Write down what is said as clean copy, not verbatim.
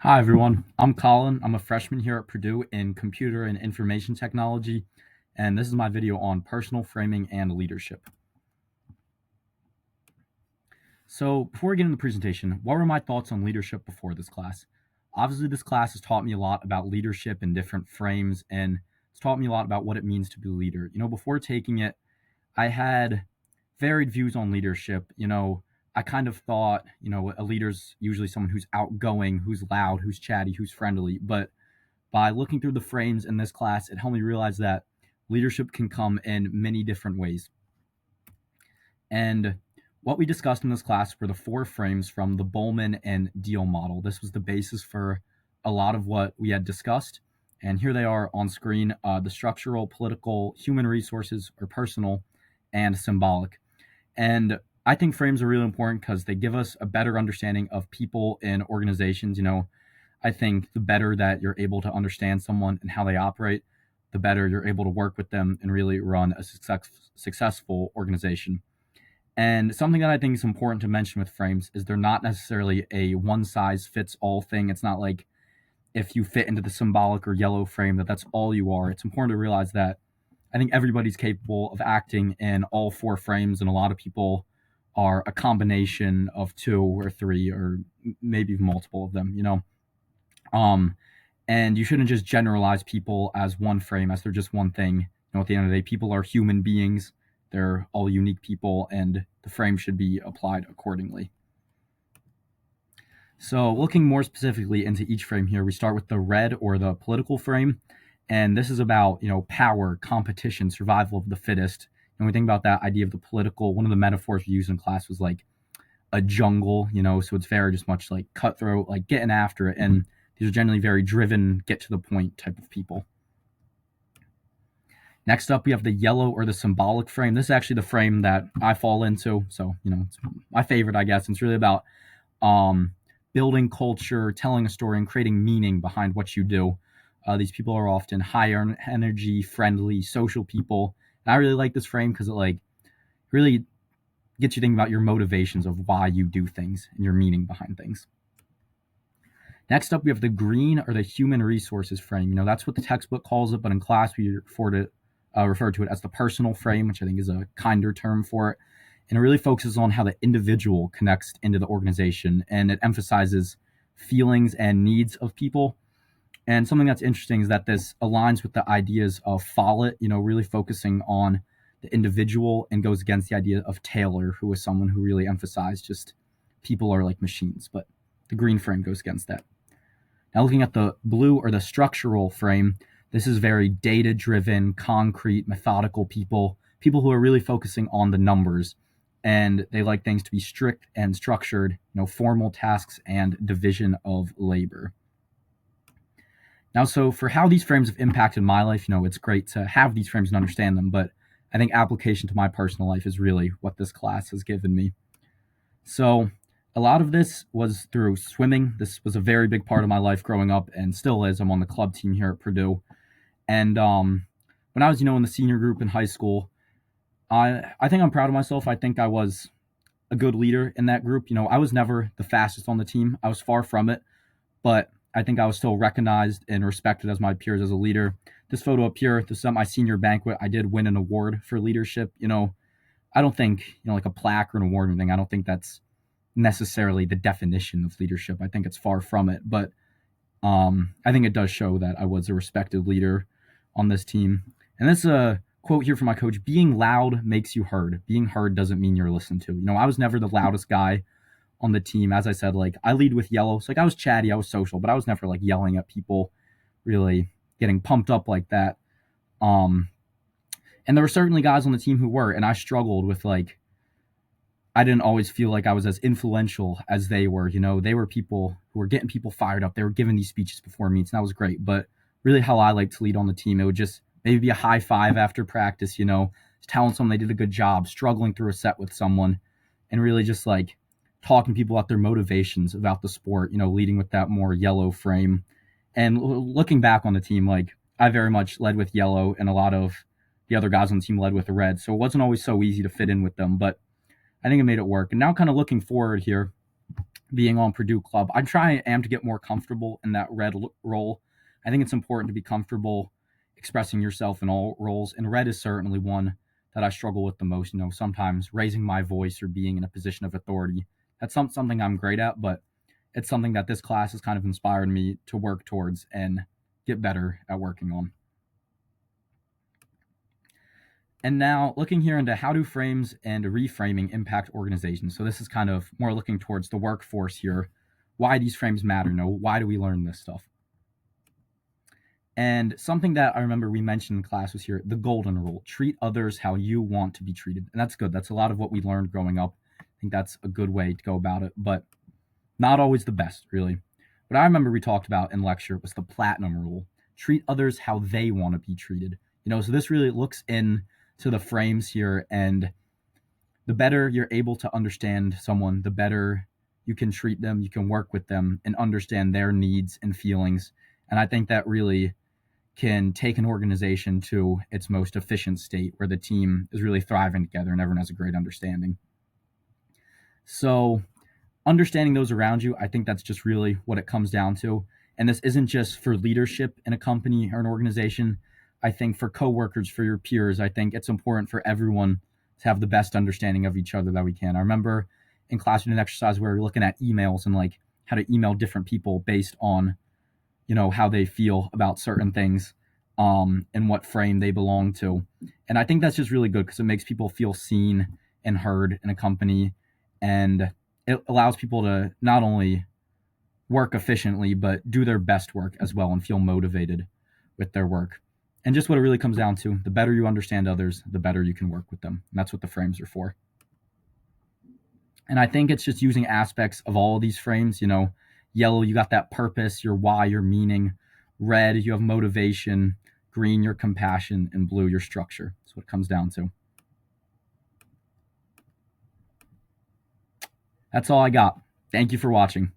Hi, everyone. I'm Colin. I'm a freshman here at Purdue in computer and information technology, and this is my video on personal framing and leadership. So, before we get into the presentation, what were my thoughts on leadership before this class? Obviously, this class has taught me a lot about leadership in different frames, and it's taught me a lot about what it means to be a leader. Before taking it, I had varied views on leadership. I kind of thought, a leader's usually someone who's outgoing, who's loud, who's chatty, who's friendly. But by looking through the frames in this class, it helped me realize that leadership can come in many different ways. And what we discussed in this class were the four frames from the Bowman and Deal model. This was the basis for a lot of what we had discussed. And here they are on screen, the structural, political, human resources, or personal, and symbolic. And I think frames are really important because they give us a better understanding of people and organizations. I think the better that you're able to understand someone and how they operate, the better you're able to work with them and really run a successful organization. And something that I think is important to mention with frames is they're not necessarily a one size fits all thing. It's not like if you fit into the symbolic or yellow frame that's all you are. It's important to realize that I think everybody's capable of acting in all four frames, and a lot of people are a combination of two or three or maybe multiple of them. Um, and you shouldn't just generalize people as one frame, as they're just one thing. At the end of the day, people are human beings. They're all unique people, and the frame should be applied accordingly. So looking more specifically into each frame here, we start with the red or the political frame. And this is about, power, competition, survival of the fittest. And we think about that idea of the political, one of the metaphors we used in class was like a jungle, so it's very just much like cutthroat, like getting after it. And these are generally very driven, get to the point type of people. Next up, we have the yellow or the symbolic frame. This is actually the frame that I fall into. So, it's my favorite, I guess. It's really about building culture, telling a story, and creating meaning behind what you do. These people are often higher energy, friendly, social people. And I really like this frame because it really gets you thinking about your motivations of why you do things and your meaning behind things. Next up, we have the green or the human resources frame. That's what the textbook calls it, but in class we refer to it as the personal frame, which I think is a kinder term for it. And it really focuses on how the individual connects into the organization, and it emphasizes feelings and needs of people. And something that's interesting is that this aligns with the ideas of Follett, really focusing on the individual, and goes against the idea of Taylor, who was someone who really emphasized just people are like machines. But the green frame goes against that. Now looking at the blue or the structural frame, this is very data-driven, concrete, methodical people who are really focusing on the numbers, and they like things to be strict and structured, formal tasks and division of labor. Now, so for how these frames have impacted my life, it's great to have these frames and understand them, but I think application to my personal life is really what this class has given me. So a lot of this was through swimming. This was a very big part of my life growing up and still is. I'm on the club team here at Purdue. And when I was, in the senior group in high school, I think I'm proud of myself. I think I was a good leader in that group. I was never the fastest on the team. I was far from it, but I think I was still recognized and respected as my peers as a leader. This photo up here, this is at my senior banquet. I did win an award for leadership. I don't think, like a plaque or an award or anything, I don't think that's necessarily the definition of leadership. I think it's far from it, but I think it does show that I was a respected leader on this team. And this is a quote here from my coach: being loud makes you heard. Being heard doesn't mean you're listened to. I was never the loudest guy on the team. As I said, I lead with yellow. So I was chatty, I was social, but I was never yelling at people, really getting pumped up like that. And there were certainly guys on the team who were, and I struggled with I didn't always feel like I was as influential as they were. They were people who were getting people fired up. They were giving these speeches before meets, and that was great. But really how I like to lead on the team, it would just maybe be a high five after practice, just telling someone they did a good job, struggling through a set with someone, and really just talking to people about their motivations about the sport, leading with that more yellow frame. And looking back on the team, I very much led with yellow, and a lot of the other guys on the team led with red. So it wasn't always so easy to fit in with them, but I think it made it work. And now kind of looking forward here, being on Purdue Club. I'm trying am to get more comfortable in that red role. I think it's important to be comfortable expressing yourself in all roles, and red is certainly one that I struggle with the most. Sometimes raising my voice or being in a position of authority. That's something I'm great at, but it's something that this class has kind of inspired me to work towards and get better at working on. And now looking here into how do frames and reframing impact organizations. So this is kind of more looking towards the workforce here. Why these frames matter. Why do we learn this stuff? And something that I remember we mentioned in class was here, the golden rule. Treat others how you want to be treated. And that's good. That's a lot of what we learned growing up. I think that's a good way to go about it, but not always the best, really. What I remember we talked about in lecture was the platinum rule. Treat others how they want to be treated. So this really looks into the frames here, and the better you're able to understand someone, the better you can treat them, you can work with them and understand their needs and feelings. And I think that really can take an organization to its most efficient state where the team is really thriving together and everyone has a great understanding. So understanding those around you, I think that's just really what it comes down to. And this isn't just for leadership in a company or an organization. I think for coworkers, for your peers, I think it's important for everyone to have the best understanding of each other that we can. I remember in class we did an exercise where we were looking at emails and like how to email different people based on how they feel about certain things, and what frame they belong to. And I think that's just really good because it makes people feel seen and heard in a company, and it allows people to not only work efficiently but do their best work as well and feel motivated with their work. And just what it really comes down to, the better you understand others, the better you can work with them. And that's what the frames are for. And I think it's just using aspects of all of these frames. Yellow, you got that purpose, your why, your meaning. Red, you have motivation. Green, your compassion. And blue, your structure. That's what it comes down to. That's all I got. Thank you for watching.